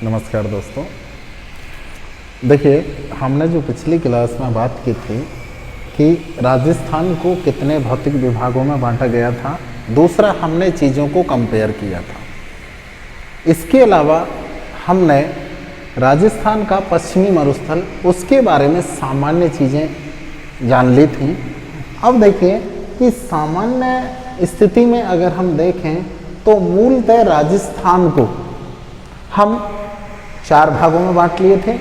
नमस्कार दोस्तों। देखिए, हमने जो पिछली क्लास में बात की थी कि राजस्थान को कितने भौतिक विभागों में बांटा गया था, दूसरा हमने चीज़ों को कंपेयर किया था। इसके अलावा हमने राजस्थान का पश्चिमी मरुस्थल, उसके बारे में सामान्य चीज़ें जान ली थी। अब देखिए कि सामान्य स्थिति में अगर हम देखें तो मूलतः राजस्थान को हम 4 भागों में बांट लिए थे।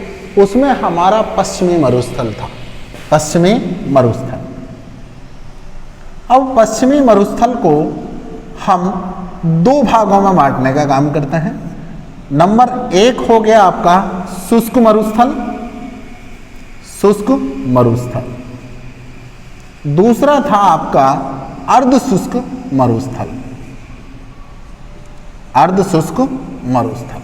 उसमें हमारा पश्चिमी मरुस्थल था, पश्चिमी मरुस्थल। अब पश्चिमी मरुस्थल को हम 2 भागों में बांटने का काम करते हैं। नंबर 1 हो गया आपका शुष्क मरुस्थल, शुष्क मरुस्थल। दूसरा था आपका अर्ध शुष्क मरुस्थल, अर्ध शुष्क मरुस्थल।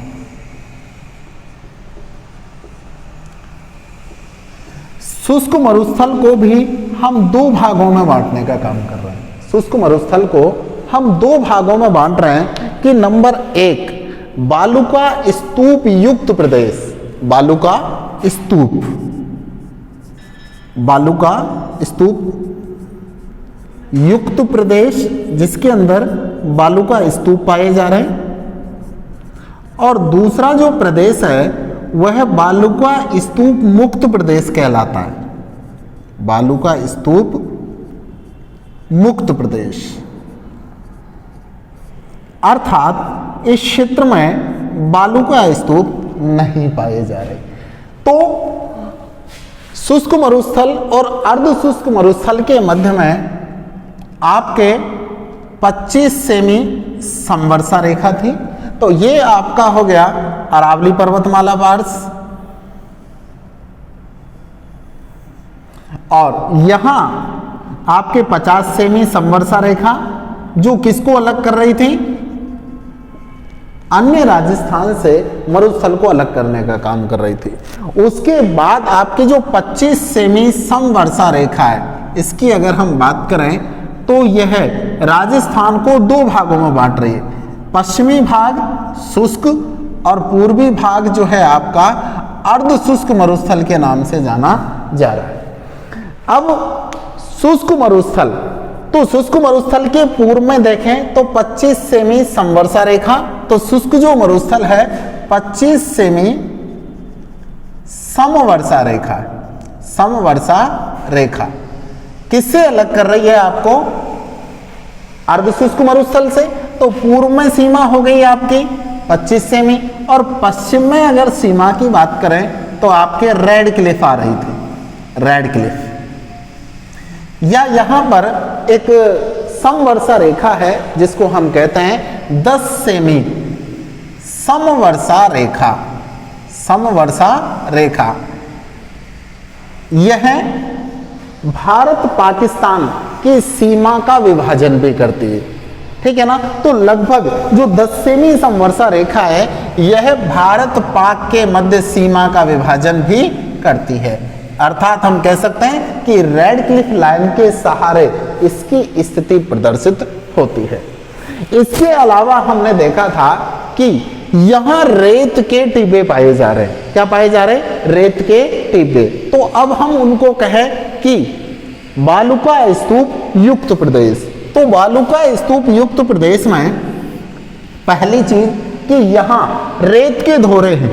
शुष्क मरुस्थल को भी हम 2 भागों में बांटने का काम कर रहे हैं। शुष्क मरुस्थल को हम 2 भागों में बांट रहे हैं कि नंबर 1 बालुका स्तूप युक्त प्रदेश, बालुका स्तूप, बालुका स्तूप युक्त प्रदेश जिसके अंदर बालुका स्तूप पाए जा रहे हैं, और दूसरा जो प्रदेश है वह बालुका स्तूप मुक्त प्रदेश कहलाता है, बालुका स्तूप मुक्त प्रदेश। अर्थात इस क्षेत्र में बालुका स्तूप नहीं पाए जा रहे। तो शुष्क मरुस्थल और अर्ध शुष्क मरुस्थल के मध्य में आपके 25 सेमी समवर्षा रेखा थी। तो ये आपका हो गया अरावली पर्वतमाला पार्श्व, और यहां आपके 50 सेमी समवर्षा रेखा जो किसको अलग कर रही थी, अन्य राजस्थान से मरुस्थल को अलग करने का काम कर रही थी। उसके बाद आपकी जो 25 सेमी समवर्षा रेखा है, इसकी अगर हम बात करें तो यह राजस्थान को 2 भागों में बांट रही है। पश्चिमी भाग शुष्क और पूर्वी भाग जो है आपका अर्ध शुष्क मरुस्थल के नाम से जाना जा रहा है। अब शुष्क मरुस्थल, तो शुष्क मरुस्थल के पूर्व में देखें तो 25 सेमी समवर्षा रेखा, तो शुष्क जो मरुस्थल है 25 सेमी समवर्षा रेखा, समवर्षा रेखा किससे अलग कर रही है आपको, अर्ध शुष्क मरुस्थल से। तो पूर्व में सीमा हो गई आपकी 25 सेमी, और पश्चिम में अगर सीमा की बात करें तो आपके रेड क्लिफ आ रही थी, रेड क्लिफ। या यहां पर एक समवर्षा रेखा है जिसको हम कहते हैं 10 सेमी समवर्षा रेखा, समवर्षा रेखा। यह भारत पाकिस्तान की सीमा का विभाजन भी करती है, ठीक है ना। तो लगभग जो 10 सेमी समवर्षा रेखा है यह भारत पाक के मध्य सीमा का विभाजन भी करती है। अर्थात हम कह सकते हैं कि रेड क्लिफ लाइन के सहारे इसकी स्थिति प्रदर्शित होती है। इसके अलावा हमने देखा था कि यहां रेत के टिब्बे पाए जा रहे हैं। क्या पाए जा रहे हैं? रेत के टिब्बे। तो अब हम उनको कहें कि बालुका स्तूप युक्त प्रदेश। तो बालुका स्तूप युक्त प्रदेश में पहली चीज कि यहां रेत के धोरे हैं,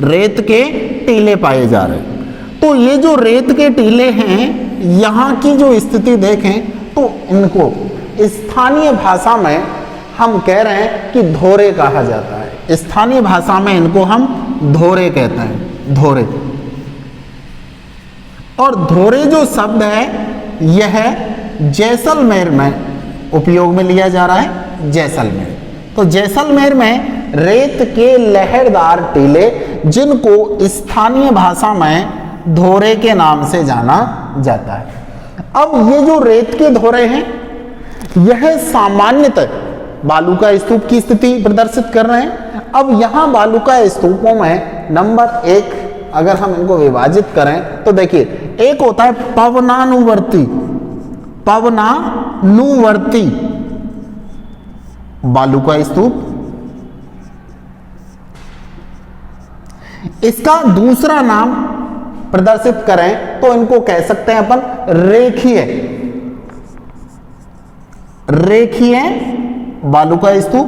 रेत के टीले पाए जा रहे हैं। तो ये जो रेत के टीले हैं, यहां की जो स्थिति देखें तो इनको स्थानीय भाषा में हम कह रहे हैं कि धोरे कहा जाता है। स्थानीय भाषा में इनको हम धोरे कहते हैं, धोरे। और धोरे जो शब्द है यह जैसलमेर में उपयोग में लिया जा रहा है, जैसलमेर। तो जैसलमेर में रेत के लहरदार टीले जिनको स्थानीय भाषा में धोरे के नाम से जाना जाता है। अब ये जो रेत के धोरे हैं यह सामान्यतः बालुका स्तूप की स्थिति प्रदर्शित कर रहे हैं। अब यहां बालुका स्तूपों में नंबर 1 अगर हम इनको विभाजित करें तो देखिए, एक होता है पवनानुवर्ती, पवनानुवर्ती बालुका स्तूप, इसका दूसरा नाम प्रदर्शित करें तो इनको कह सकते हैं अपन रेखीय बालू का स्तूप,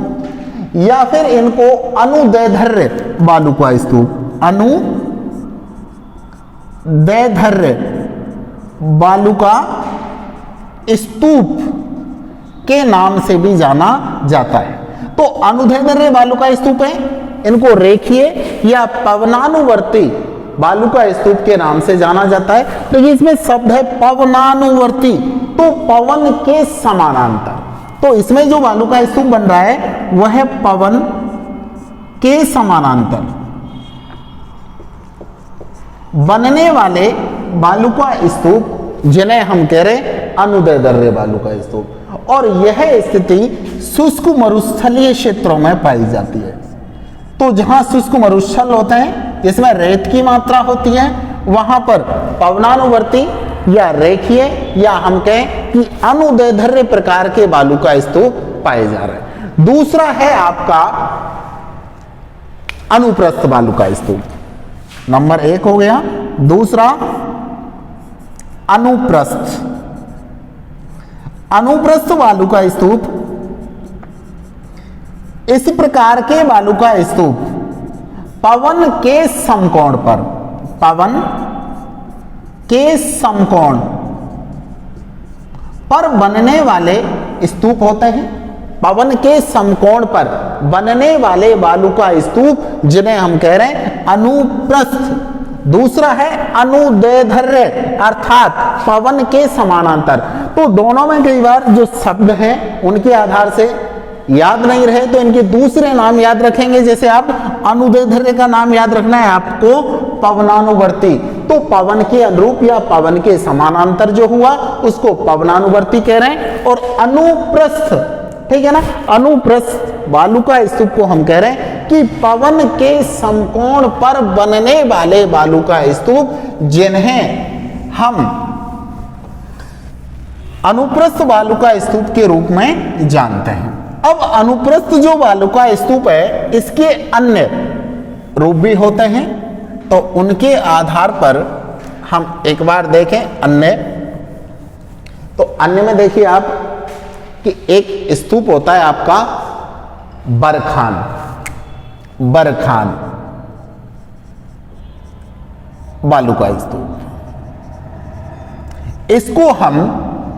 या फिर इनको अनुदैर्ध्य बालू का स्तूप, अनुदैर्ध्य बालू का स्तूप के नाम से भी जाना जाता है। तो अनुदैर्ध्य बालू का स्तूप है, इनको रेखीय या पवनानुवर्ती बालू का स्तूप के नाम से जाना जाता है। तो इसमें शब्द है पवनानुवर्ती, तो पवन के समानांतर। तो इसमें जो बालू का स्तूप बन रहा है वह है पवन के समानांतर बनने वाले बालू का स्तूप, जिन्हें हम कह रहे अनुदैर्ध्य बालू का स्तूप। और यह स्थिति शुष्क मरुस्थलीय क्षेत्रों में पाई जाती है। तो जहां शुष्क मरुस्थल होते हैं जिसमें रेत की मात्रा होती है, वहां पर पवनानुवर्ती या रेखीय या हम कहें कि अनुदैर्ध्य प्रकार के बालू का स्तूप पाए जा रहे हैं। दूसरा है आपका अनुप्रस्थ बालू का स्तूप, नंबर 1 हो गया। दूसरा अनुप्रस्थ बालू का स्तूप, इस प्रकार के बालू का स्तूप पवन के समकोण पर बनने वाले स्तूप होते हैं। पवन के समकोण पर बनने वाले बालू का स्तूप, जिन्हें हम कह रहे हैं अनुप्रस्थ। दूसरा है अनुदैर्ध्य अर्थात पवन के समानांतर। तो दोनों में कई बार जो शब्द हैं उनके आधार से याद नहीं रहे तो इनके दूसरे नाम याद रखेंगे। जैसे आप अनुदैर्ध्य का नाम याद रखना है आपको पवनानुवर्ती, तो पवन के अनुरूप या पवन के समानांतर जो हुआ उसको पवनानुवर्ती कह रहे हैं। और अनुप्रस्थ, ठीक है ना, अनुप्रस्थ बालू का स्तूप को हम कह रहे हैं कि पवन के समकोण पर बनने वाले बालू का स्तूप, जिन्हें हम अनुप्रस्थ बालू का स्तूप के रूप में जानते हैं। अब अनुप्रस्थ जो बालू का स्तूप है इसके अन्य रूप भी होते हैं, तो उनके आधार पर हम एक बार देखें अन्य। तो अन्य में देखिए आप कि एक स्तूप होता है आपका बरखान बालू का स्तूप। इसको हम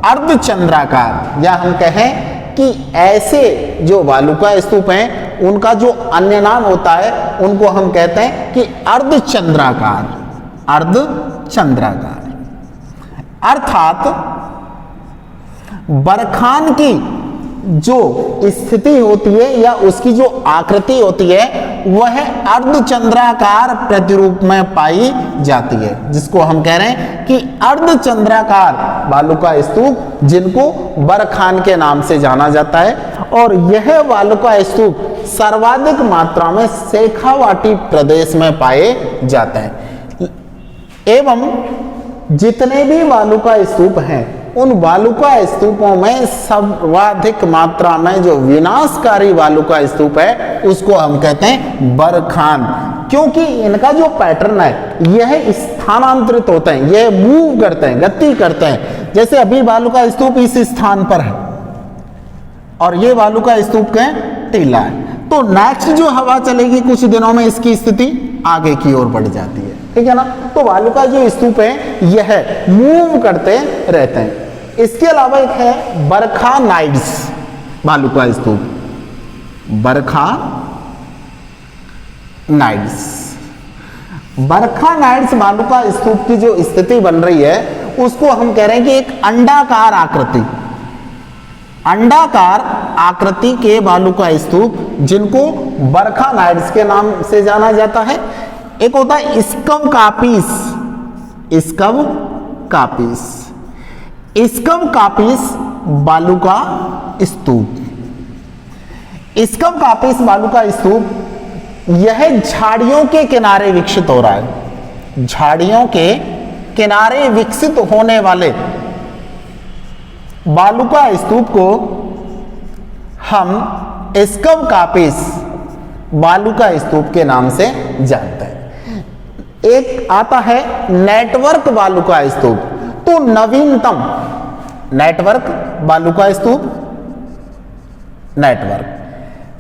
अर्धचंद्राकार या हम कहें कि ऐसे जो बालू का स्तूप हैं उनका जो अन्य नाम होता है उनको हम कहते हैं कि अर्धचंद्राकार। अर्थात बरखान की जो स्थिति होती है या उसकी जो आकृति होती है वह अर्धचंद्राकार प्रतिरूप में पाई जाती है, जिसको हम कह रहे हैं कि अर्धचंद्राकार बालू का स्तूप, जिनको बरखान के नाम से जाना जाता है। और यह बालू का स्तूप सर्वाधिक मात्रा में शेखावाटी प्रदेश में पाए जाते हैं। एवं जितने भी बालू का स्तूप हैं उन बालू का स्तूपों में सर्वाधिक मात्रा में जो विनाशकारी बालू का स्तूप है उसको हम कहते हैं बरखान, क्योंकि इनका जो पैटर्न है यह स्थानांतरित होते हैं, यह मूव करते हैं, गति करते हैं। जैसे अभी बालू का स्तूप इस स्थान पर है और ये बालू का स्तूप का टीला है, तो नेक्स्ट जो हवा चलेगी कुछ दिनों में इसकी स्थिति आगे की ओर बढ़ जाती है, ठीक है ना। तो बालू का जो स्तूप है यह मूव करते रहते हैं। इसके अलावा एक है बरखानाइड्स बालू का स्तूप, बरखानाइड्स बालू का स्तूप की जो स्थिति बन रही है उसको हम कह रहे हैं कि एक अंडाकार आकृति के बालू का स्तूप, जिनको बरखानाइड्स के नाम से जाना जाता है। एक होता है स्कव कापीस बालू का स्तूप। स्कव कापीस बालू का स्तूप यह झाड़ियों के किनारे विकसित हो रहा है। झाड़ियों के किनारे विकसित होने वाले बालू का स्तूप को हम स्कव कापीस बालू का स्तूप के नाम से जानते हैं। एक आता है नेटवर्क वालुका स्तूप। तो नवीनतम नेटवर्क वालुका स्तूप, नेटवर्क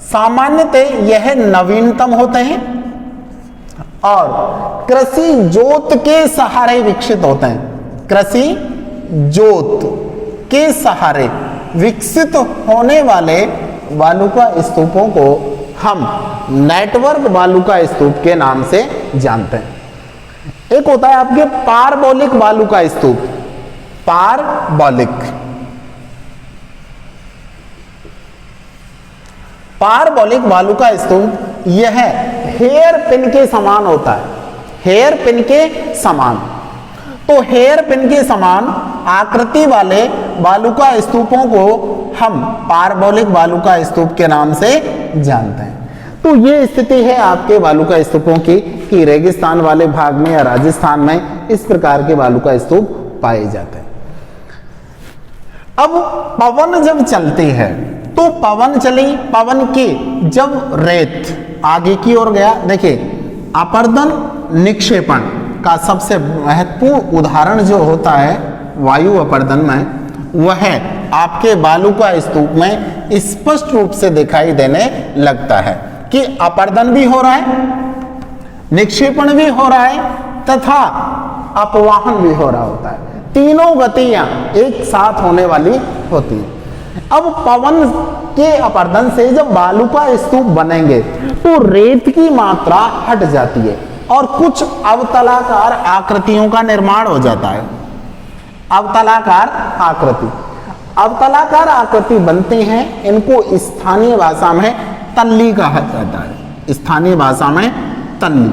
सामान्यतः यह नवीनतम होते हैं और कृषि जोत के सहारे विकसित होते हैं। कृषि जोत के सहारे विकसित होने वाले वालुका स्तूपों को हम नेटवर्क वालुका स्तूप के नाम से जानते हैं। एक होता है आपके पार्बोलिक वालुका स्तूप, पार्बोलिक वालुका स्तूप यह हेयर पिन के समान होता है, हेयर पिन के समान। तो हेयर पिन के समान आकृति वाले वालुका स्तूपों को हम पार्बोलिक वालुका स्तूप के नाम से जानते हैं। तो ये स्थिति है आपके वालुका स्तूपों की कि रेगिस्तान वाले भाग में या राजस्थान में इस प्रकार के वालुका स्तूप पाए जाते हैं। अब पवन जब चलती है तो पवन चली, पवन की जब रेत आगे की ओर गया, देखिए अपर्दन निक्षेपण का सबसे महत्वपूर्ण उदाहरण जो होता है वायु अपर्दन में, वह आपके वालुका स्तूप में स्पष्ट रूप से दिखाई देने लगता है कि अपर्दन भी हो रहा है, निक्षेपण भी हो रहा है तथा अपवाहन भी हो रहा होता है। तीनों गतियां एक साथ होने वाली होती है। अब पवन के अपर्दन से जब वालुका स्तूप बनेंगे तो रेत की मात्रा हट जाती है और कुछ अवतलाकार आकृतियों का निर्माण हो जाता है। अवतलाकार आकृति बनती हैं, इनको स्थानीय भाषा में तल्ली कहा जाता है, स्थानीय भाषा में तल्ली।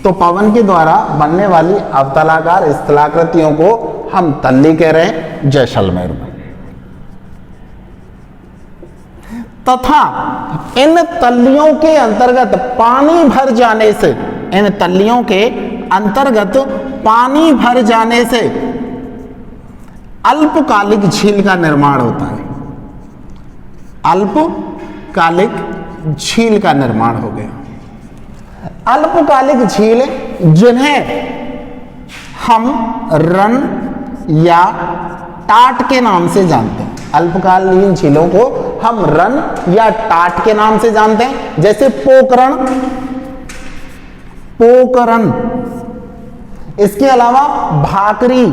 तो पवन के द्वारा बनने वाली अवतलाकार स्थलाकृतियों को हम तल्ली कह रहे हैं जैसलमेर में। तथा इन तल्लियों के अंतर्गत पानी भर जाने से, इन तल्लियों के अंतर्गत पानी भर जाने से अल्पकालिक झील का निर्माण होता है। अल्पकालिक झील का निर्माण हो गया। अल्पकालिक झील जिन्हें हम रन या टाट के नाम से जानते हैं, अल्पकालीन झीलों को हम रन या टाट के नाम से जानते हैं, जैसे पोकरण, इसके अलावा भाकरी,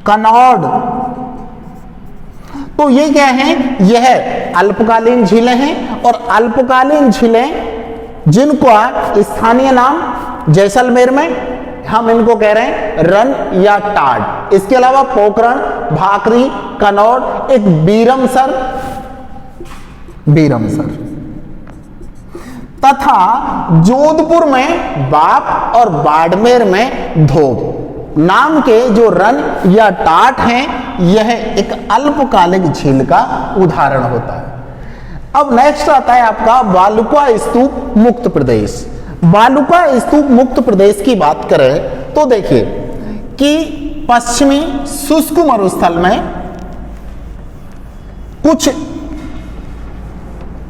कनौड। तो ये क्या है, यह अल्पकालीन झीलें हैं और अल्पकालीन झीलें जिनको स्थानीय नाम जैसलमेर में हम इनको कह रहे हैं रन या टाट। इसके अलावा पोकरण, भाकरी, कनौड, एक बीरमसर तथा जोधपुर में बाप और बाड़मेर में धोब नाम के जो रन या टाट हैं, यह एक अल्पकालिक झील का उदाहरण होता है। अब नेक्स्ट आता है आपका वालुका स्तूप मुक्त प्रदेश। वालुका स्तूप मुक्त प्रदेश की बात करें तो देखिए कि पश्चिमी शुष्क मरुस्थल में कुछ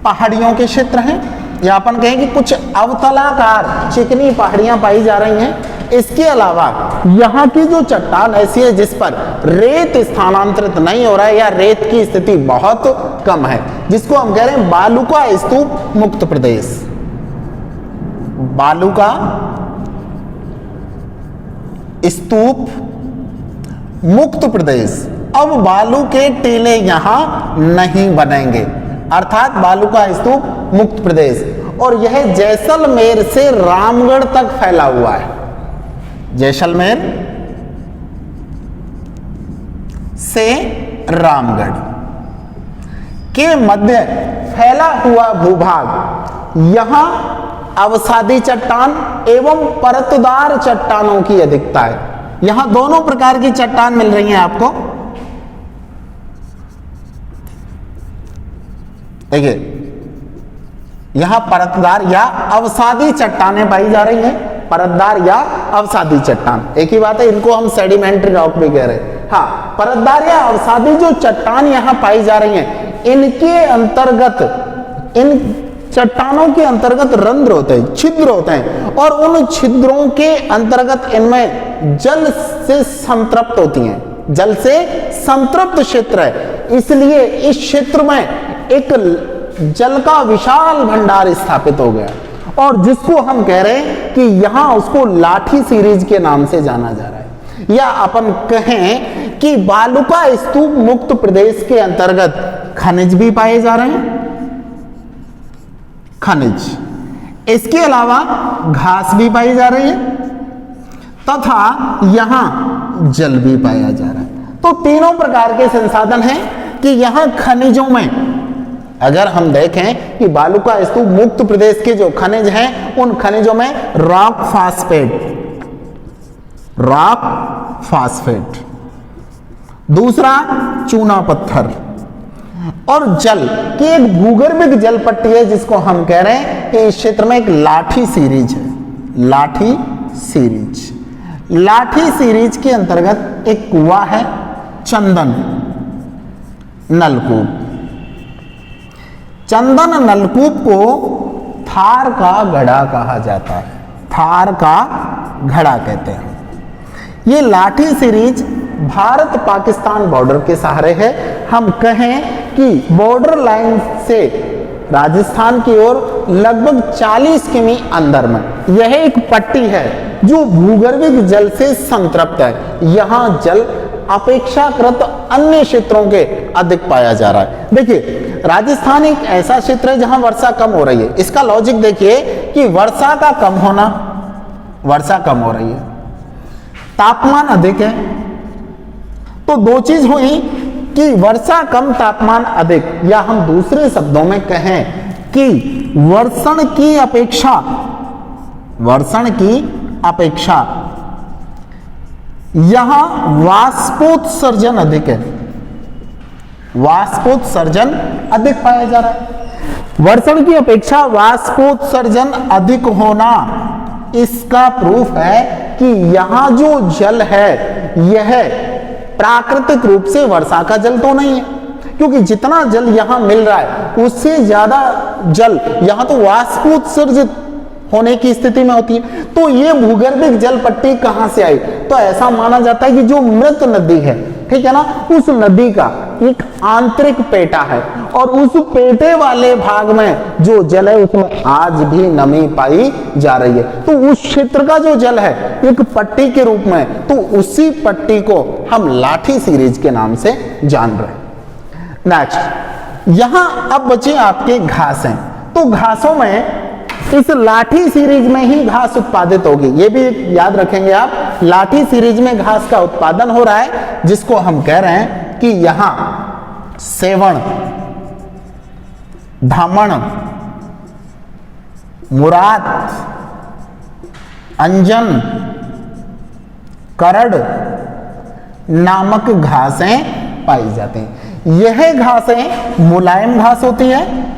पहाड़ियों के क्षेत्र हैं, या अपन कहें कि कुछ अवतलाकार चिकनी पहाड़ियां पाई जा रही हैं। इसके अलावा यहाँ की जो चट्टान ऐसी है जिस पर रेत स्थानांतरित नहीं हो रहा है या रेत की स्थिति बहुत कम है, जिसको हम कह रहे हैं वालुका स्तूप मुक्त प्रदेश। वालुका स्तूप मुक्त प्रदेश। अब बालू के टीले यहां नहीं बनेंगे, अर्थात वालुका स्तूप मुक्त प्रदेश। और यह जैसलमेर से रामगढ़ तक फैला हुआ है। जैसलमेर से रामगढ़ के मध्य फैला हुआ भूभाग, यहां अवसादी चट्टान एवं परतदार चट्टानों की अधिकता है। यहां दोनों प्रकार की चट्टान मिल रही हैं आपको। देखिए यहां परतदार या अवसादी चट्टानें पाई जा रही हैं, परतदार या अवसादी चट्टान एक ही बात है, इनको हम सेडिमेंट्री रॉक भी कह रहे हैं। हाँ, परतदार या अवसादी जो चट्टान यहां पाई जा रही हैं, इनके अंतर्गत इन चट्टानों के अंतर्गत रंध्र होते हैं, छिद्र होते हैं, और उन छिद्रों के अंतर्गत इनमें जल से संतृप्त होती हैं, जल से संतृप्त क्षेत्र है, इसलिए इस क्षेत्र में एक जल का विशाल भंडार स्थापित हो गया, और जिसको हम कह रहे हैं कि यहां उसको लाठी सीरीज के नाम से जाना जा रहा है। या अपन कहें कि बालुका स्तूप मुक्त प्रदेश के अंतर्गत खनिज भी पाए जा रहे हैं, खनिज, इसके अलावा घास भी पाई जा रही है तथा यहां जल भी पाया जा रहा है। तो तीनों प्रकार के संसाधन हैं कि यहां खनिजों में अगर हम देखें कि बालुका स्तूप मुक्त प्रदेश के जो खनिज हैं, उन खनिजों में रॉक फास्फेट, दूसरा चूना पत्थर, और जल की एक भूगर्भिक जल पट्टी है जिसको हम कह रहे हैं कि इस क्षेत्र में एक लाठी सीरीज है, लाठी सीरीज के अंतर्गत एक कुआं है, चंदन नलकूप। चंदन नलकूप को थार का घड़ा कहा जाता है, थार का घड़ा कहते हैं। ये लाठी सीरीज भारत पाकिस्तान बॉर्डर के सहारे है। हम कहें कि बॉर्डर लाइन से राजस्थान की ओर लगभग 40 किमी अंदर में यह एक पट्टी है जो भूगर्भिक जल से संतृप्त है। यहां जल अपेक्षाकृत अन्य क्षेत्रों के अधिक पाया जा रहा है। देखिए, राजस्थान एक ऐसा क्षेत्र है जहां वर्षा कम हो रही है। इसका लॉजिक देखिए कि वर्षा कम हो रही है, तापमान अधिक है, तो दो चीज हुई कि वर्षा कम तापमान अधिक, या हम दूसरे शब्दों में कहें कि वर्षण की अपेक्षा यहां वाष्पोत्सर्जन अधिक है, वाष्पोत्सर्जन अधिक पाया जा रहा है। वर्षण की अपेक्षा वाष्पोत्सर्जन अधिक होना इसका प्रूफ है कि यहां जो जल है यह प्राकृतिक रूप से वर्षा का जल तो नहीं है, क्योंकि जितना जल यहां मिल रहा है उससे ज्यादा जल यहां तो वाष्पोत्सर्जित होने की स्थिति में होती है। तो ये भूगर्भिक जल पट्टी कहां से आई? तो ऐसा माना जाता है कि जो मृत नदी है, ठीक है ना, उस नदी का एक आंतरिक पेटा है, और उस पेटे वाले भाग में जो जल है उसमें आज भी नमी पाई जा रही है। तो उस क्षेत्र का जो जल है एक पट्टी के रूप में, तो उसी पट्टी को हम लाठी सीरीज के नाम से जान रहे हैं। नेक्स्ट, यहां अब बचे आपके घासें। तो घासों में इस लाठी सीरीज में ही घास उत्पादित होगी, ये भी याद रखेंगे आप। लाठी सीरीज में घास का उत्पादन हो रहा है, जिसको हम कह रहे हैं कि यहां सेवण, धामण, मुराद, अंजन, करड़ नामक घासें पाई जाती हैं। यह घासें मुलायम घास होती है,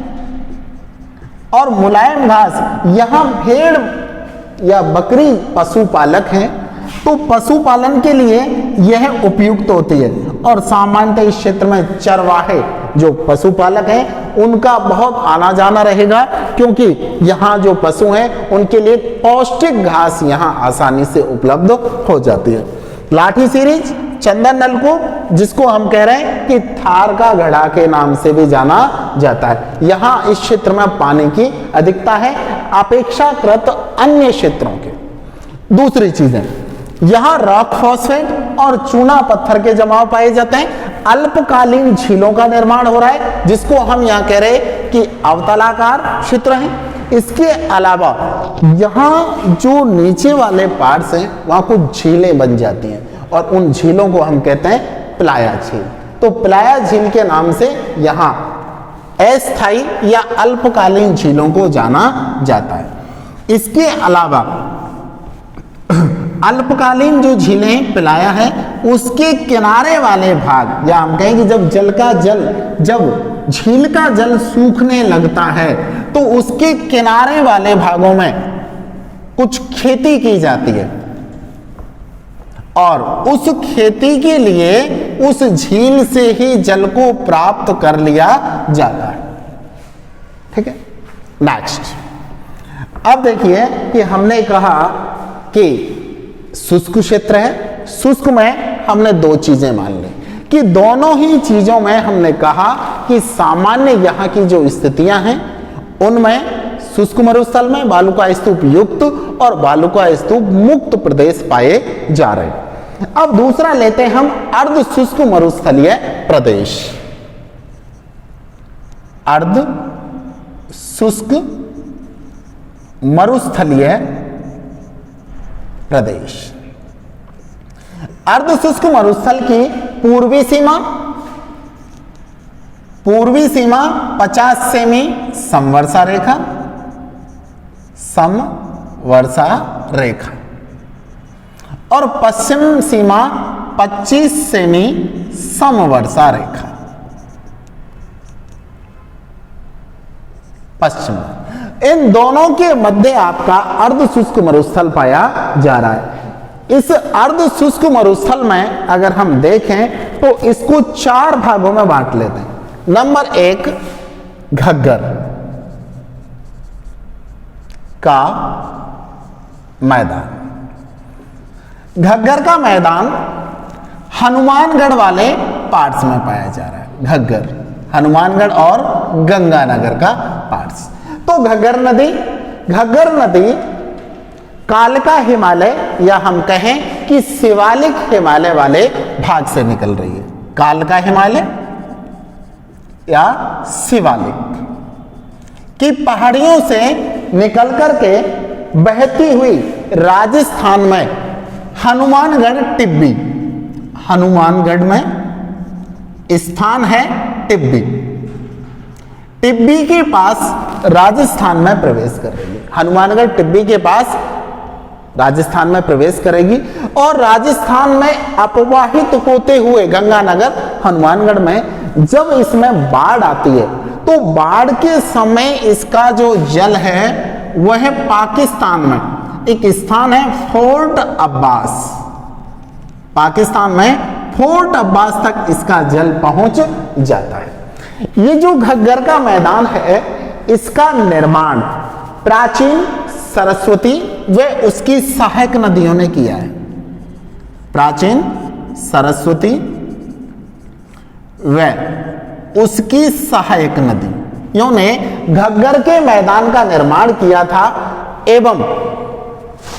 और मुलायम घास यहां भेड़ या बकरी पशुपालक हैं तो पशुपालन के लिए यह उपयुक्त होती है। और सामान्यतः इस क्षेत्र में चरवाहे जो पशुपालक हैं उनका बहुत आना जाना रहेगा, क्योंकि यहाँ जो पशु हैं उनके लिए पौष्टिक घास यहाँ आसानी से उपलब्ध हो जाती है। लाठी सीरीज, चंदन नलकूप, जिसको हम कह रहे हैं कि थार का घड़ा के नाम से भी जाना जाता है। यहां इस क्षेत्र में पानी की अधिकता है अपेक्षाकृत अन्य क्षेत्रों के। दूसरी चीजें, यहां रॉक फॉस्फेट और चूना पत्थर के जमाव पाए जाते हैं। अल्पकालीन झीलों का निर्माण हो रहा है, जिसको हम यहां कह रहे हैं कि अवतलाकार क्षेत्र है। इसके अलावा यहां जो नीचे वाले पार्ट्स हैं वहां कुछ झीलें बन जाती हैं, और उन झीलों को हम कहते हैं प्लाया झील। तो प्लाया झील के नाम से यहां अस्थायी या अल्पकालीन झीलों को जाना जाता है। इसके अलावा अल्पकालीन जो झीलें प्लाया है उसके किनारे वाले भाग, या हम कहें कि जब झील का जल सूखने लगता है तो उसके किनारे वाले भागों में कुछ खेती की जाती है, और उस खेती के लिए उस झील से ही जल को प्राप्त कर लिया जाता है। ठीक है, नेक्स्ट, अब देखिए कि हमने कहा कि शुष्क क्षेत्र है, शुष्क में हमने दो चीजें मान ली कि दोनों ही चीजों में हमने कहा कि सामान्य यहाँ की जो स्थितियां हैं उनमें शुष्क मरुस्थल में बालुका स्तूप युक्त और बालुका स्तूप मुक्त प्रदेश पाए जा रहे हैं। अब दूसरा लेते हैं हम अर्ध शुष्क मरुस्थलीय प्रदेश। अर्ध शुष्क मरुस्थलीय प्रदेश। अर्ध शुष्क मरुस्थल की पूर्वी सीमा 50 सेमी समवर्षा रेखा और पश्चिम सीमा 25 सेमी समवर्षा रेखा। पश्चिम, इन दोनों के मध्य आपका अर्ध शुष्क मरुस्थल पाया जा रहा है। इस अर्ध शुष्क मरुस्थल में अगर हम देखें तो इसको 4 भागों में बांट लेते हैं। नंबर 1, घग्गर का मैदान। घग्गर का मैदान हनुमानगढ़ वाले पार्ट्स में पाया जा रहा है। घग्गर, हनुमानगढ़ और गंगानगर का पार्ट्स। तो घग्गर नदी कालका हिमालय या हम कहें कि शिवालिक हिमालय वाले भाग से निकल रही है। कालका हिमालय या शिवालिक की पहाड़ियों से निकल करके बहती हुई राजस्थान में हनुमानगढ़ टिब्बी, हनुमानगढ़ में स्थान है टिब्बी, टिब्बी के पास राजस्थान में प्रवेश कर रही है। हनुमानगढ़ टिब्बी के पास राजस्थान में प्रवेश करेगी और राजस्थान में अपवाहित होते हुए गंगानगर हनुमानगढ़ में जब इसमें बाढ़ आती है तो बाढ़ के समय इसका जो जल है वह पाकिस्तान में एक स्थान है फोर्ट अब्बास, पाकिस्तान में फोर्ट अब्बास तक इसका जल पहुंच जाता है। ये जो घग्गर का मैदान है इसका निर्माण प्राचीन सरस्वती व उसकी सहायक नदियों ने किया है। प्राचीन सरस्वती व उसकी सहायक नदियों ने घग्गर के मैदान का निर्माण किया था एवं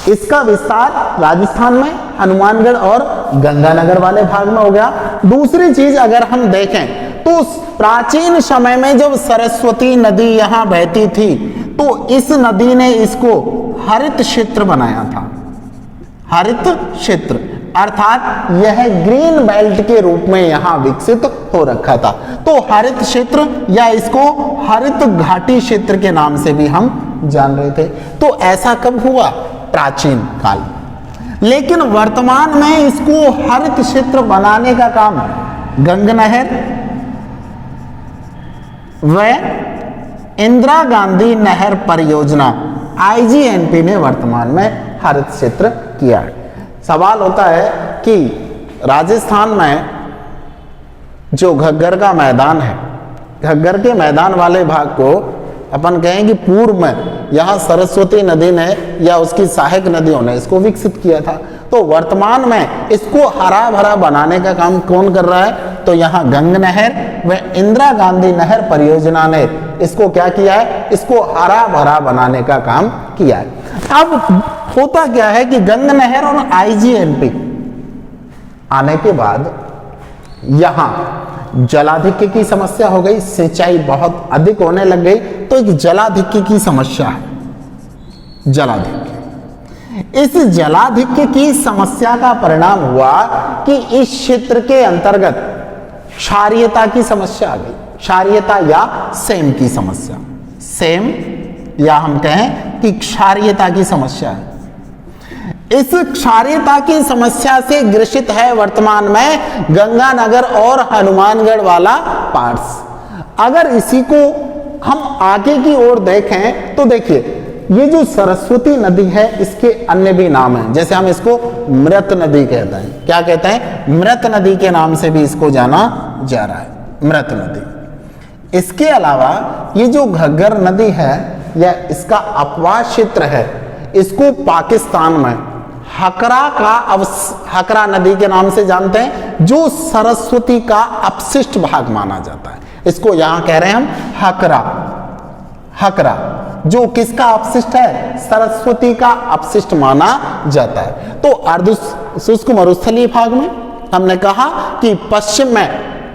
इसका विस्तार राजस्थान में हनुमानगढ़ और गंगानगर वाले भाग में हो गया। दूसरी चीज अगर हम देखें तो प्राचीन समय में जब सरस्वती नदी यहां बहती थी तो इस नदी ने इसको हरित क्षेत्र बनाया था। हरित क्षेत्र अर्थात यह ग्रीन बेल्ट के रूप में यहां विकसित हो रखा था। तो हरित क्षेत्र या इसको हरित घाटी क्षेत्र के नाम से भी हम जान रहे थे। तो ऐसा कब हुआ? प्राचीन काल। लेकिन वर्तमान में इसको हरित क्षेत्र बनाने का काम गंगनहर व इंदिरा गांधी नहर परियोजना IGNP ने वर्तमान में हरित क्षेत्र किया है। सवाल होता है कि राजस्थान में जो घग्गर का मैदान है, घग्गर के मैदान वाले भाग को अपन कहें कि पूर्व में यहाँ सरस्वती नदी ने या उसकी सहायक नदियों ने इसको विकसित किया था। तो वर्तमान में इसको हरा भरा बनाने का काम कौन कर रहा है? तो यहाँ गंग नहर व इंदिरा गांधी नहर परियोजना ने इसको क्या किया है? इसको हरा भरा बनाने का काम किया है। अब होता क्या है कि गंग नहर और IGNP आने के बाद यहाँ जलाधिक्य की समस्या हो गई, सिंचाई बहुत अधिक होने लग गई, तो एक जलाधिक्य की समस्या है। जलाधिक्य, इस जलाधिक्य की समस्या का परिणाम हुआ कि इस क्षेत्र के अंतर्गत क्षारीयता की समस्या आ गई। क्षारीयता या सेम की समस्या, सेम या हम कहें कि क्षारीयता की समस्या है। इस क्षारीयता की समस्या से ग्रसित है वर्तमान में गंगानगर और हनुमानगढ़ वाला पार्ट्स। अगर इसी को हम आगे की ओर देखें तो देखिए ये जो सरस्वती नदी है इसके अन्य भी नाम हैं, जैसे हम इसको मृत नदी कहते हैं। क्या कहते हैं? मृत नदी के नाम से भी इसको जाना जा रहा है, मृत नदी। इसके अलावा ये जो घग्गर नदी है यह इसका अपवाह क्षेत्र है, इसको पाकिस्तान में हकरा नदी के नाम से जानते हैं, जो सरस्वती का अपशिष्ट भाग माना जाता है। इसको यहां कह रहे हैं हम हकरा, जो किसका अपशिष्ट है, सरस्वती का अपशिष्ट माना जाता है। तो अर्ध शुष्क मरुस्थलीय भाग में हमने कहा कि पश्चिम में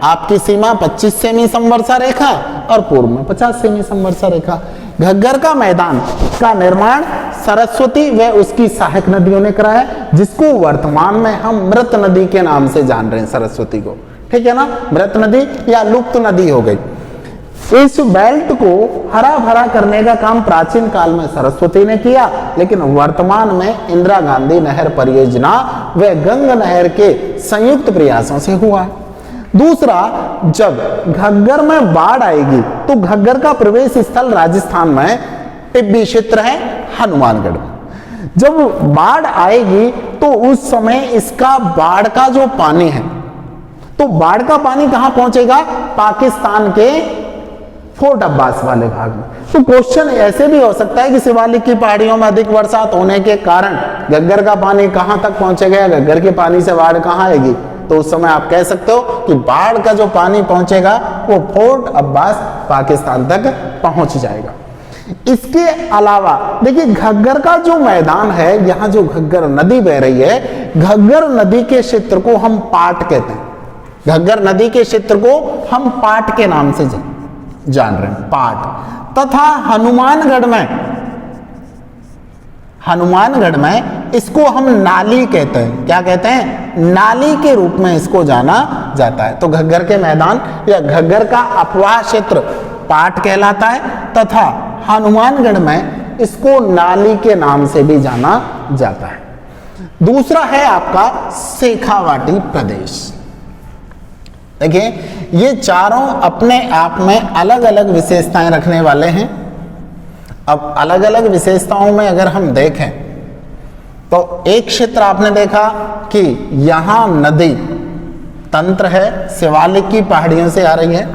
आपकी सीमा 25 सेमी संवर्षा रेखा और पूर्व में 50 सेमी संवर्षा रेखा। घग्गर का मैदान का निर्माण सरस्वती व उसकी सहायक नदियों ने कराया, जिसको वर्तमान में हम मृत नदी के नाम से जान रहे हैं सरस्वती को, ठीक है ना, मृत नदी या लुप्त नदी हो गई। इस बेल्ट को हरा भरा करने का काम प्राचीन काल में सरस्वती ने किया, लेकिन वर्तमान में इंदिरा गांधी नहर परियोजना व गंगा नहर के संयुक्त प्रयासों से हुआ है। दूसरा, जब घग्गर में बाढ़ आएगी तो घग्गर का प्रवेश स्थल राजस्थान में टिब्बी क्षेत्र है, हनुमानगढ़ में। जब बाढ़ आएगी तो उस समय इसका बाढ़ का जो पानी है, तो बाढ़ का पानी कहां पहुंचेगा, पाकिस्तान के फोर्ट अब्बास वाले भाग में। तो क्वेश्चन ऐसे भी हो सकता है कि शिवालिक की पहाड़ियों में अधिक बरसात होने के कारण घग्गर का पानी कहां तक पहुंचेगा, घग्गर के पानी से बाढ़ कहां आएगी, तो उस समय आप कह सकते हो कि बाढ़ का जो पानी पहुंचेगा वो फोर्ट अब्बास पाकिस्तान तक पहुंच जाएगा। इसके अलावा देखिए, घग्गर का जो मैदान है, यहां जो घग्गर नदी बह रही है, घग्गर नदी के क्षेत्र को हम पाट कहते हैं। घग्गर नदी के क्षेत्र को हम पाट के नाम से जान रहे हैं, पाट। तथा हनुमानगढ़ में इसको हम नाली कहते हैं। क्या कहते हैं, नाली के रूप में इसको जाना जाता है। तो घग्गर के मैदान या घग्गर का अपवाह क्षेत्र पाट कहलाता है, तथा हनुमानगढ़ में इसको नाली के नाम से भी जाना जाता है। दूसरा है आपका शेखावाटी प्रदेश। देखिए, ये चारों अपने आप में अलग अलग विशेषताएं रखने वाले हैं। अब अलग अलग विशेषताओं में अगर हम देखें तो एक क्षेत्र आपने देखा कि यहां नदी तंत्र है, शिवालिक की पहाड़ियों से आ रही है,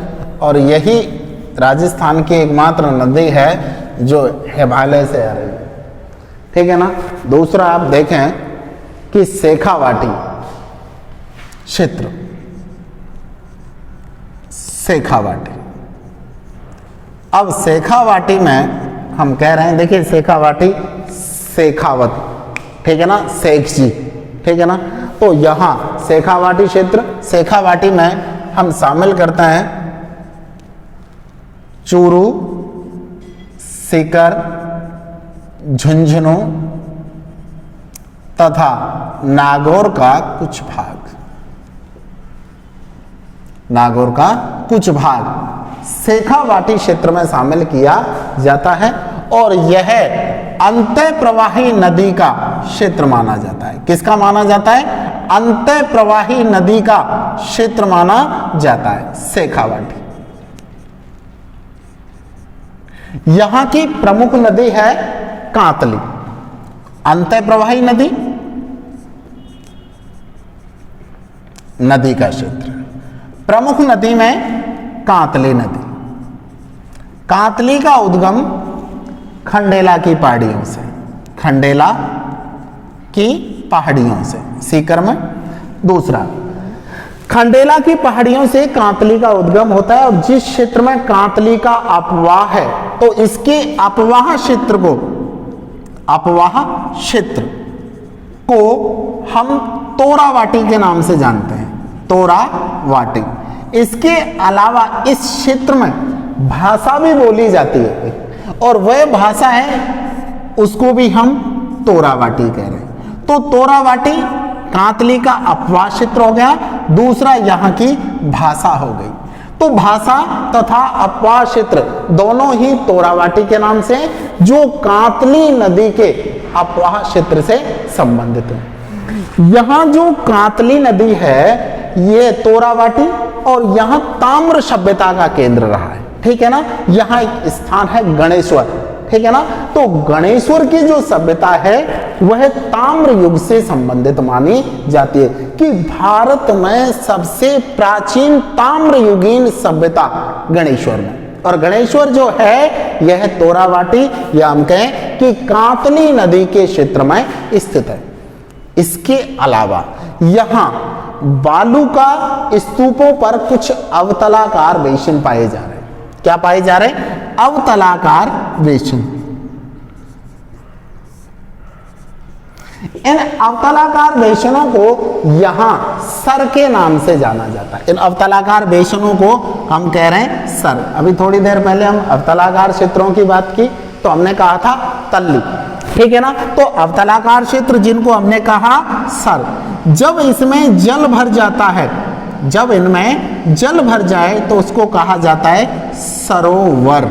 और यही राजस्थान की एकमात्र नदी है जो हिमालय से आ रही है, ठीक है ना। दूसरा आप देखें कि शेखावाटी क्षेत्र, शेखावाटी। अब शेखावाटी में हम कह रहे हैं, देखिए शेखावाटी, शेखावत, ठीक है ना, शेख जी, ठीक है ना। तो यहां शेखावाटी क्षेत्र, शेखावाटी में हम शामिल करते हैं चूरू, सीकर, झुंझुनू तथा नागौर का कुछ भाग, नागौर का कुछ भाग शेखावाटी क्षेत्र में शामिल किया जाता है, और यह अंतः प्रवाही नदी का क्षेत्र माना जाता है। किसका माना जाता है, अंतः प्रवाही नदी का क्षेत्र माना जाता है शेखावाटी। यहां की प्रमुख नदी है कांतली, अंतः प्रवाही नदी का क्षेत्र। प्रमुख नदी में कांतली नदी, कांतली का उद्गम खंडेला की पहाड़ियों से, खंडेला की पहाड़ियों से, सीकर में। दूसरा, खंडेला की पहाड़ियों से कांतली का उद्गम होता है, और जिस क्षेत्र में कांतली का अपवाह है, तो इसके अपवाह क्षेत्र को हम तोरावाटी के नाम से जानते हैं, तोरावाटी। इसके अलावा इस क्षेत्र में भाषा भी बोली जाती है, और वह भाषा है उसको भी हम तोरावाटी कह रहे हैं। तो तोरावाटी कांतली का अपवाह क्षेत्र हो गया। दूसरा, यहाँ की भाषा हो गई। तो भाषा तथा अपवाह क्षेत्र दोनों ही तोरावाटी के नाम से, जो कांतली नदी के अपवाह क्षेत्र से संबंधित है। यहाँ जो कांतली नदी है, ये तोरावाटी और यहाँ ताम्र सभ्यता का केंद्र रहा है, ठीक है ना। यहाँ एक स्थान है गणेश्वर, ठीक है ना। तो गणेश्वर की जो सभ्यता है वह ताम्र युग से संबंधित मानी जाती है, कि भारत में सबसे प्राचीन ताम्र युगीन सभ्यता गणेश्वर में। और गणेश्वर जो है यह तोराबाटी या हम कहें कि कांतली नदी के क्षेत्र में स्थित है। इसके अलावा यहां बालू का स्तूपों पर कुछ अवतलाकार बेसिन पाए जा रहे हैं। क्या पाए जा रहे हैं? अवतलाकार बेसिन। इन अवतलाकार बेसिनों को यहां सर के नाम से जाना जाता है। इन अवतलाकार बेसिनों को हम कह रहे हैं सर। अभी थोड़ी देर पहले हम अवतलाकार क्षेत्रों की बात की तो हमने कहा था तल्ली, ठीक है ना। तो अवतलाकार क्षेत्र जिनको हमने कहा सर, जब इसमें जल भर जाता है, जब इनमें जल भर जाए तो उसको कहा जाता है सरोवर।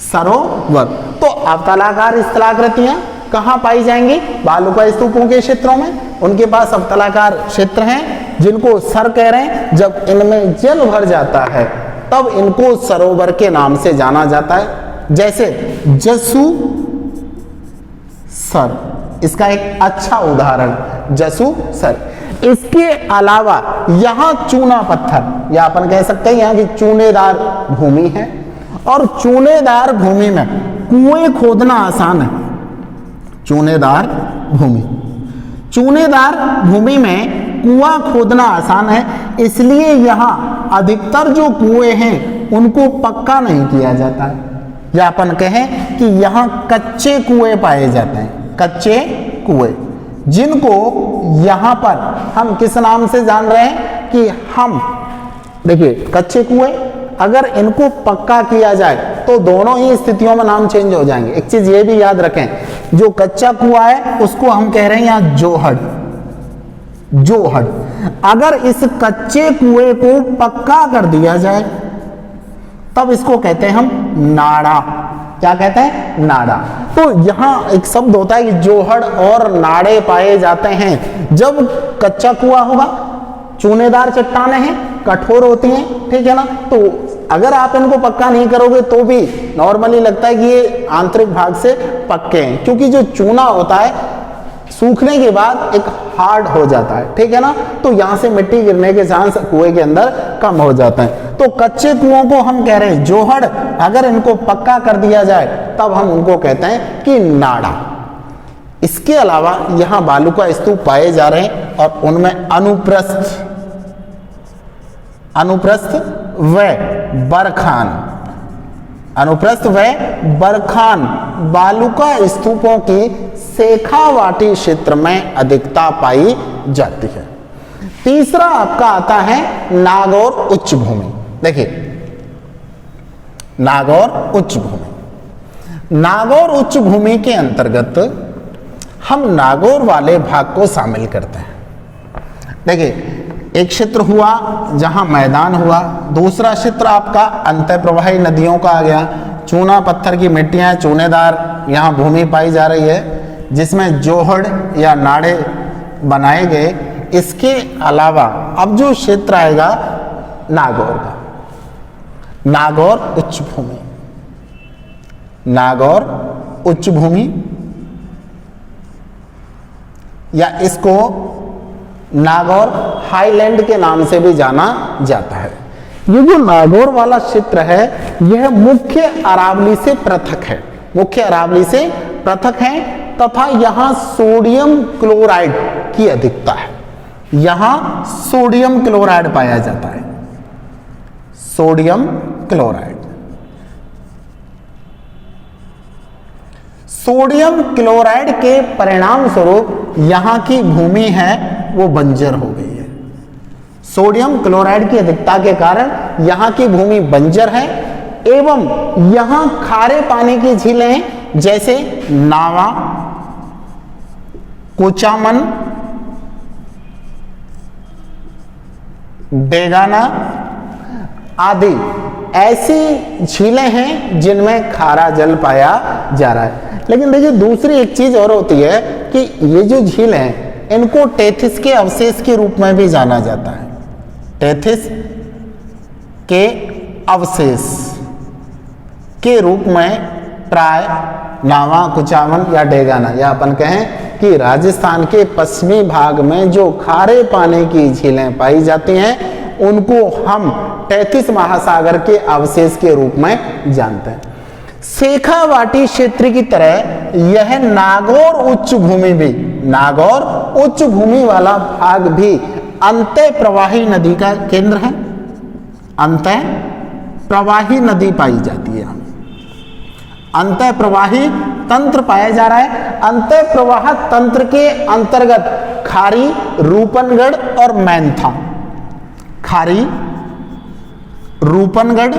सरोवर। तो अवतलाकार स्थलाकृतियां कहां पाई जाएंगी? बालू का स्तूपों के क्षेत्रों में। उनके पास अवतलाकार क्षेत्र हैं जिनको सर कह रहे हैं। जब इनमें जल भर जाता है तब इनको सरोवर के नाम से जाना जाता है। जैसे जसु सर, इसका एक अच्छा उदाहरण जसु सर। इसके अलावा यहां चूना पत्थर, या अपन कह सकते हैं यहां की चूनेदार भूमि है, और चूनेदार भूमि में कुएं खोदना आसान है। चूनेदार भूमि, चूनेदार भूमि में कुआं खोदना आसान है, इसलिए यहां अधिकतर जो कुएं हैं उनको पक्का नहीं किया जाता है, या अपन कहें कि यहां कच्चे कुएं पाए जाते हैं। कच्चे कुएं जिनको यहां पर हम किस नाम से जान रहे हैं कि हम देखिए कच्चे कुएं, अगर इनको पक्का किया जाए तो दोनों ही स्थितियों में नाम चेंज हो जाएंगे। एक चीज ये भी याद रखें, जो कच्चा कुआं है उसको हम कह रहे हैं यहां जोहड़। जोहड़। अगर इस कच्चे कुएं को पक्का कर दिया जाए तब इसको कहते हैं हम नाड़ा। क्या कहते हैं? नाड़ा। तो यहां एक शब्द होता है कि जोहड़ और नाड़े पाए जाते हैं जब कच्चा कुआं होगा। चूनेदार चट्टानें हैं, कठोर होती हैं, ठीक है ना। तो अगर आप इनको पक्का नहीं करोगे तो भी नॉर्मली लगता है कि ये आंतरिक भाग से पक्के हैं, क्योंकि जो चूना होता है सूखने के बाद एक हार्ड हो जाता है, ठीक है ना। तो यहां से मिट्टी गिरने के चांस कुएं के अंदर कम हो जाते हैं। तो कच्चे कुओं को हम कह रहे हैं जोहड़, अगर इनको पक्का कर दिया जाए तब हम उनको कहते हैं कि नाड़ा। इसके अलावा यहां बालू का स्तूप पाए जा रहे हैं और उनमें अनुप्रस्थ, अनुप्रस्थ व बरखान, अनुप्रस्थ व बरखान बालू का स्तूपों की शेखावाटी क्षेत्र में अधिकता पाई जाती है। तीसरा आपका आता है नागौर उच्च भूमि। देखिए नागौर उच्च भूमि, नागौर उच्च भूमि के अंतर्गत हम नागौर वाले भाग को शामिल करते हैं। देखिए एक क्षेत्र हुआ जहां मैदान हुआ, दूसरा क्षेत्र आपका अंतः प्रवाही नदियों का आ गया। चूना पत्थर की मिट्टियां, चूनेदार यहां भूमि पाई जा रही है जिसमें जोहड़ या नाड़े बनाए गए। इसके अलावा अब जो क्षेत्र आएगा नागौर का, नागौर उच्च भूमि, नागौर उच्च भूमि, या इसको नागौर हाईलैंड के नाम से भी जाना जाता है। ये जो नागौर वाला क्षेत्र है यह मुख्य अरावली से पृथक है, मुख्य अरावली से पृथक है, तथा यहां सोडियम क्लोराइड की अधिकता है। यहां सोडियम क्लोराइड पाया जाता है, सोडियम क्लोराइड। सोडियम क्लोराइड के परिणाम स्वरूप यहां की भूमि है वो बंजर हो गई है। सोडियम क्लोराइड की अधिकता के कारण यहां की भूमि बंजर है एवं यहां खारे पानी की झीलें हैं जैसे नावा, कुचामन, डेगाना आदि ऐसी झीलें हैं जिनमें खारा जल पाया जा रहा है। लेकिन देखिए दूसरी एक चीज और होती है कि ये जो झीलें हैं इनको टेथिस के अवशेष के रूप में भी जाना जाता है। टेथिस के अवशेष के रूप में प्राय नावा, कुचामन या डेगाना, या अपन कहें कि राजस्थान के पश्चिमी भाग में जो खारे पानी की झीलें पाई जाती हैं उनको हम टेथिस महासागर के अवशेष के रूप में जानते हैं। शेखावाटी क्षेत्र की तरह यह नागौर उच्च भूमि भी, नागौर उच्च भूमि वाला भाग भी अंतः प्रवाही नदी का केंद्र है। अंतः प्रवाही नदी पाई जाती है, अंतः प्रवाही तंत्र पाया जा रहा है। अंतः प्रवाह तंत्र के अंतर्गत खारी, रूपनगढ़ और मैंथा, खारी, रूपनगढ़,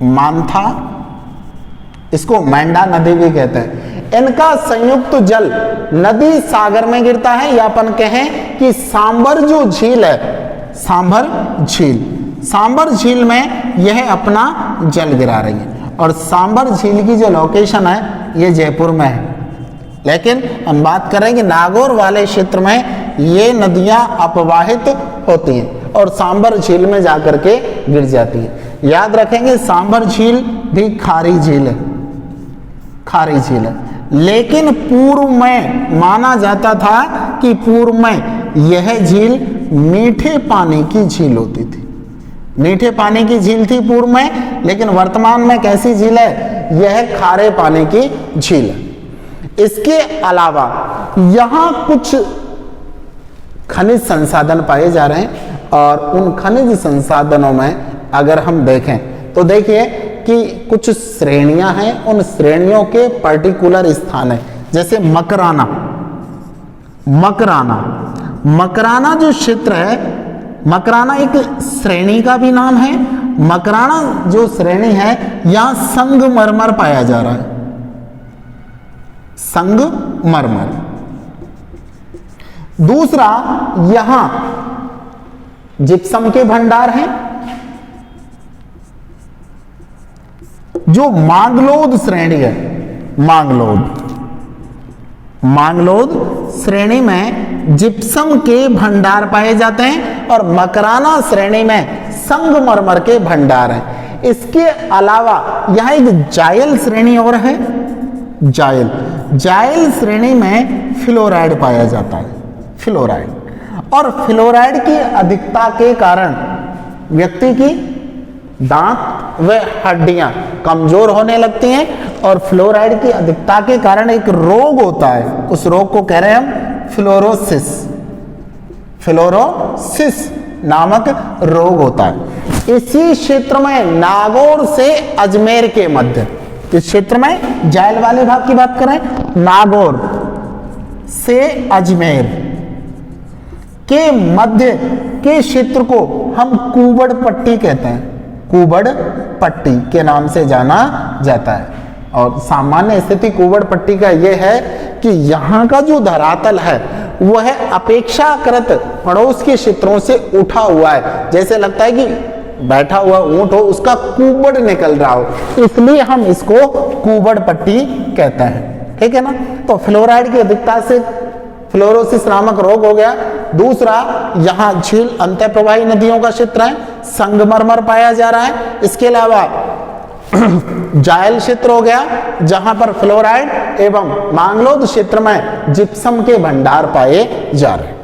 मांथा, इसको मैंडा नदी भी कहते हैं, इनका संयुक्त जल नदी सागर में गिरता है, या अपन कहें कि सांबर जो झील है, सांबर झील, सांबर झील में यह अपना जल गिरा रही है। और सांबर झील की जो लोकेशन है ये जयपुर में है, लेकिन हम बात करें कि नागौर वाले क्षेत्र में ये नदियां अपवाहित होती हैं और सांबर झील में जाकर के गिर जाती है। याद रखेंगे सांबर झील भी खारी झील है, खारी झील है, लेकिन पूर्व में माना जाता था कि पूर्व में यह झील मीठे पानी की झील होती थी, मीठे पानी की झील थी पूर्व में, लेकिन वर्तमान में कैसी झील है, यह खारे पानी की झील है। इसके अलावा यहां कुछ खनिज संसाधन पाए जा रहे हैं और उन खनिज संसाधनों में अगर हम देखें तो देखिए कि कुछ श्रेणियां हैं, उन श्रेणियों के पर्टिकुलर स्थान है, जैसे मकराना, मकराना, मकराना जो क्षेत्र है, मकराना एक श्रेणी का भी नाम है। मकराना जो श्रेणी है यहां संगमरमर पाया जा रहा है, संगमरमर। दूसरा, यहां जिप्सम के भंडार हैं। जो मांगलोद श्रेणी है, मांगलोद, मांगलोद श्रेणी में जिप्सम के भंडार पाए जाते हैं और मकराना श्रेणी में संगमरमर के भंडार हैं। इसके अलावा यहां एक जायल श्रेणी और है, जायल, जायल श्रेणी में फ्लोराइड पाया जाता है, फ्लोराइड, और फ्लोराइड की अधिकता के कारण व्यक्ति की दांत व हड्डियां कमजोर होने लगती हैं और फ्लोराइड की अधिकता के कारण एक रोग होता है, उस रोग को कह रहे हैं हम फ्लोरोसिस, फ्लोरोसिस नामक रोग होता है। इसी क्षेत्र में नागौर से अजमेर के मध्य, इस क्षेत्र में जायल वाले भाग की बात करें, नागौर से अजमेर के मध्य के क्षेत्र को हम कुबड़ पट्टी कहते हैं, कुबड़ पट्टी के नाम से जाना जाता है। और सामान्य स्थिति कुबड़ पट्टी का यह है कि यहाँ का जो धरातल है वह अपेक्षाकृत पड़ोस के क्षेत्रों से उठा हुआ है, जैसे लगता है कि बैठा हुआ ऊंट हो, उसका कुबड़ निकल रहा हो, इसलिए हम इसको कुबड़ पट्टी कहते हैं, ठीक है ना। तो फ्लोराइड की अधिकता से फ्लोरोसिस नामक रोग हो गया। दूसरा, यहां झील अंतः प्रवाही नदियों का क्षेत्र है, संगमरमर पाया जा रहा है। इसके अलावा जायल क्षेत्र हो गया जहां पर फ्लोराइड एवं मांगलोद क्षेत्र में जिप्सम के भंडार पाए जा रहे हैं।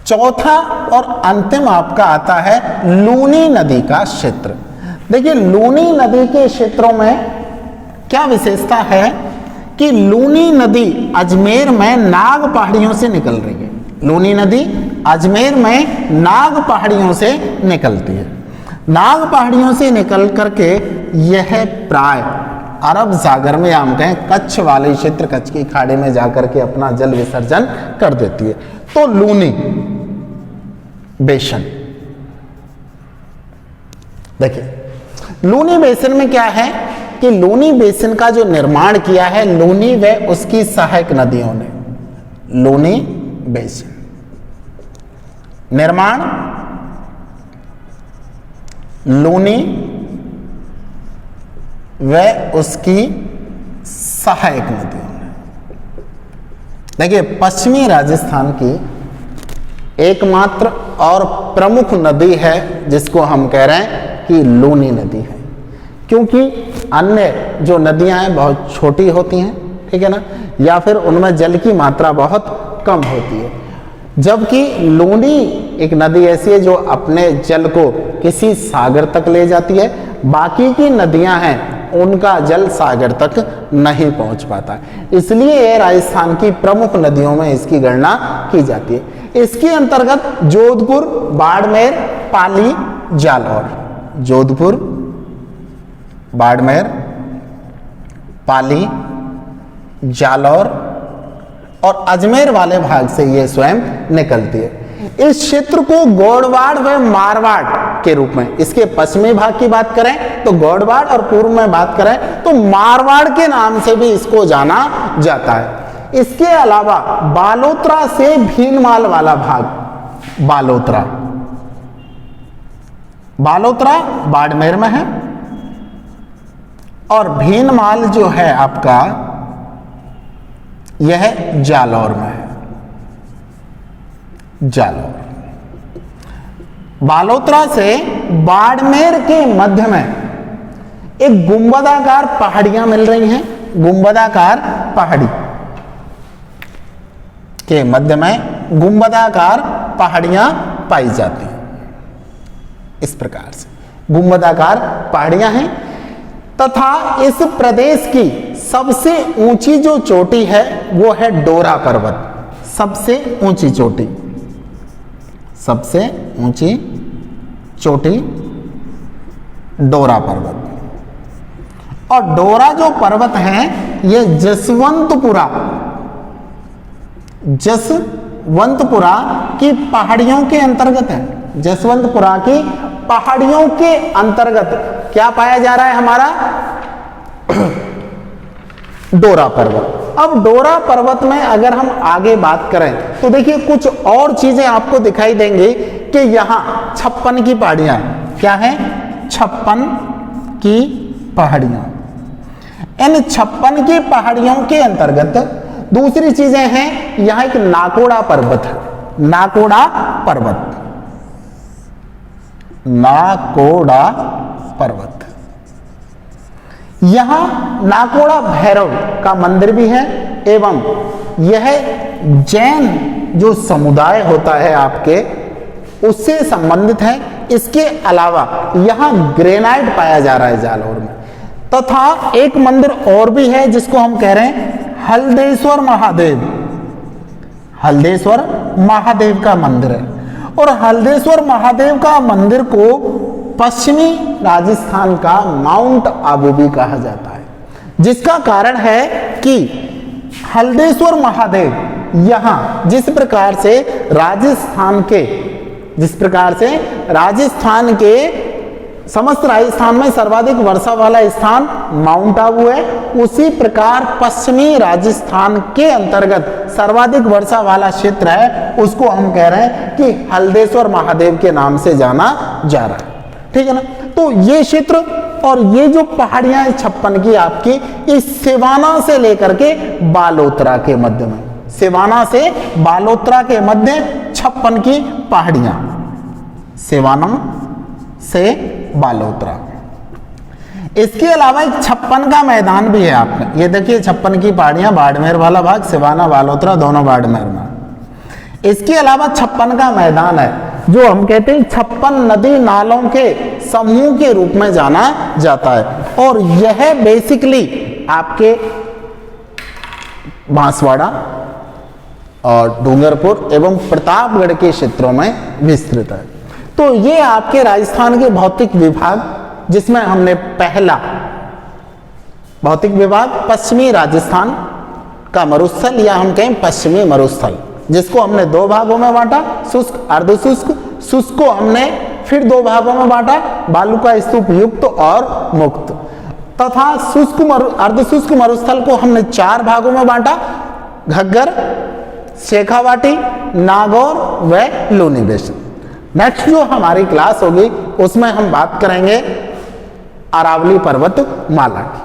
चौथा और अंतिम आपका आता है लूनी नदी का क्षेत्र। देखिए लूनी नदी के क्षेत्रों में क्या विशेषता है कि लूनी नदी अजमेर में नाग पहाड़ियों से निकल रही है, लूनी नदी अजमेर में नाग पहाड़ियों से निकलती है। नाग पहाड़ियों से निकल करके यह प्राय अरब सागर में, हम कहें कच्छ वाले क्षेत्र, कच्छ की खाड़ी में जाकर के अपना जल विसर्जन कर देती है। तो लूनी बेसिन, देखिए लूनी बेसिन में क्या है कि लूनी बेसिन का जो निर्माण किया है लूनी व उसकी सहायक नदियों ने, लूनी बेसिन निर्माण लूनी व उसकी सहायक नदियों ने। देखिए पश्चिमी राजस्थान की एकमात्र और प्रमुख नदी है जिसको हम कह रहे हैं कि लूनी नदी है, क्योंकि अन्य जो नदियां हैं बहुत छोटी होती हैं, ठीक है ना, या फिर उनमें जल की मात्रा बहुत कम होती है। जबकि लूनी एक नदी ऐसी है जो अपने जल को किसी सागर तक ले जाती है, बाकी की नदियां हैं उनका जल सागर तक नहीं पहुंच पाता, इसलिए ये राजस्थान की प्रमुख नदियों में इसकी गणना की जाती है। इसके अंतर्गत जोधपुर, बाड़मेर, पाली, जालौर, जोधपुर, बाड़मेर, पाली, जालौर और अजमेर वाले भाग से ये स्वयं निकलती है। इस क्षेत्र को गौड़वाड़ व मारवाड़ के रूप में, इसके पश्चिमी भाग की बात करें तो गौड़वाड़ और पूर्व में बात करें तो मारवाड़ के नाम से भी इसको जाना जाता है। इसके अलावा बालोतरा से भीनमाल वाला भाग, बालोतरा, बालोतरा बाड़मेर में है और भीनमाल जो है आपका यह जालौर में है, जालौर। बालोतरा से बाड़मेर के मध्य में एक गुंबदाकार पहाड़ियां मिल रही हैं, गुंबदाकार पहाड़ी के मध्य में गुंबदाकार पहाड़ियां पाई जाती हैं। इस प्रकार से गुंबदाकार पहाड़ियां हैं तथा इस प्रदेश की सबसे ऊंची जो चोटी है वो है डोरा पर्वत, सबसे ऊंची चोटी, सबसे ऊंची चोटी डोरा पर्वत। और डोरा जो पर्वत है ये जसवंतपुरा, जसवंतपुरा की पहाड़ियों के अंतर्गत है, जसवंतपुरा की पहाड़ियों के अंतर्गत क्या पाया जा रहा है हमारा डोरा पर्वत। अब डोरा पर्वत में अगर हम आगे बात करें तो देखिए कुछ और चीजें आपको दिखाई देंगी कि यहां 56 की पहाड़ियां हैं। क्या है? 56 की पहाड़ियां। इन 56 की पहाड़ियों के अंतर्गत दूसरी चीजें हैं, यहां एक नाकोड़ा पर्वत है, नाकोड़ा पर्वत, नाकोड़ा पर्वत। यहां नाकोड़ा भैरव का मंदिर भी है एवं यह जैन जो समुदाय होता है आपके उससे संबंधित है। इसके अलावा यहां ग्रेनाइट पाया जा रहा है जालौर में। तथा एक मंदिर और भी है जिसको हम कह रहे हैं हल्देश्वर महादेव, हल्देश्वर महादेव का मंदिर है। और हल्देश्वर महादेव का मंदिर को पश्चिमी राजस्थान का माउंट आबू भी कहा जाता है, जिसका कारण है कि हल्देश्वर महादेव यहां जिस प्रकार से राजस्थान के समस्त राजस्थान में सर्वाधिक वर्षा वाला स्थान माउंट आबू है, उसी प्रकार पश्चिमी राजस्थान के अंतर्गत सर्वाधिक वर्षा वाला क्षेत्र है, उसको हम कह रहे हैं कि हल्देश्वर महादेव के नाम से जाना जा रहा है। ठीक है ना? तो ये क्षेत्र और ये जो पहाड़ियां 56 की आपकी इस सिवाना से लेकर के बालोतरा के मध्य में, सिवाना से बालोतरा के मध्य 56 की पहाड़ियां, सिवाना से बालोतरा। इसके अलावा एक 56 का मैदान भी है आपने, ये देखिए 56 की पहाड़ियां, बाड़मेर वाला भाग, सिवाना बालोतरा दोनों बाड़मेर में। इसके अलावा 56 का मैदान है जो हम कहते हैं 56 नदी नालों के समूह के रूप में जाना जाता है। और यह बेसिकली आपके बांसवाड़ा और डूंगरपुर एवं प्रतापगढ़ के क्षेत्रों में विस्तृत है। तो ये आपके राजस्थान के भौतिक विभाग, जिसमें हमने पहला भौतिक विभाग पश्चिमी राजस्थान का मरुस्थल या हम कहें पश्चिमी मरुस्थल, जिसको हमने दो भागों में बांटा, शुष्क अर्धशुष्क। शुष्क को हमने फिर दो भागों में बांटा, बालू का स्तूप युक्त और मुक्त। तथा शुष्क अर्धशुष्क मरुस्थल को हमने 4 भागों में बांटा, घग्गर, शेखावाटी, नागौर व लूनी बेसिन। नेक्स्ट जो हमारी क्लास होगी उसमें हम बात करेंगे अरावली पर्वतमाला की।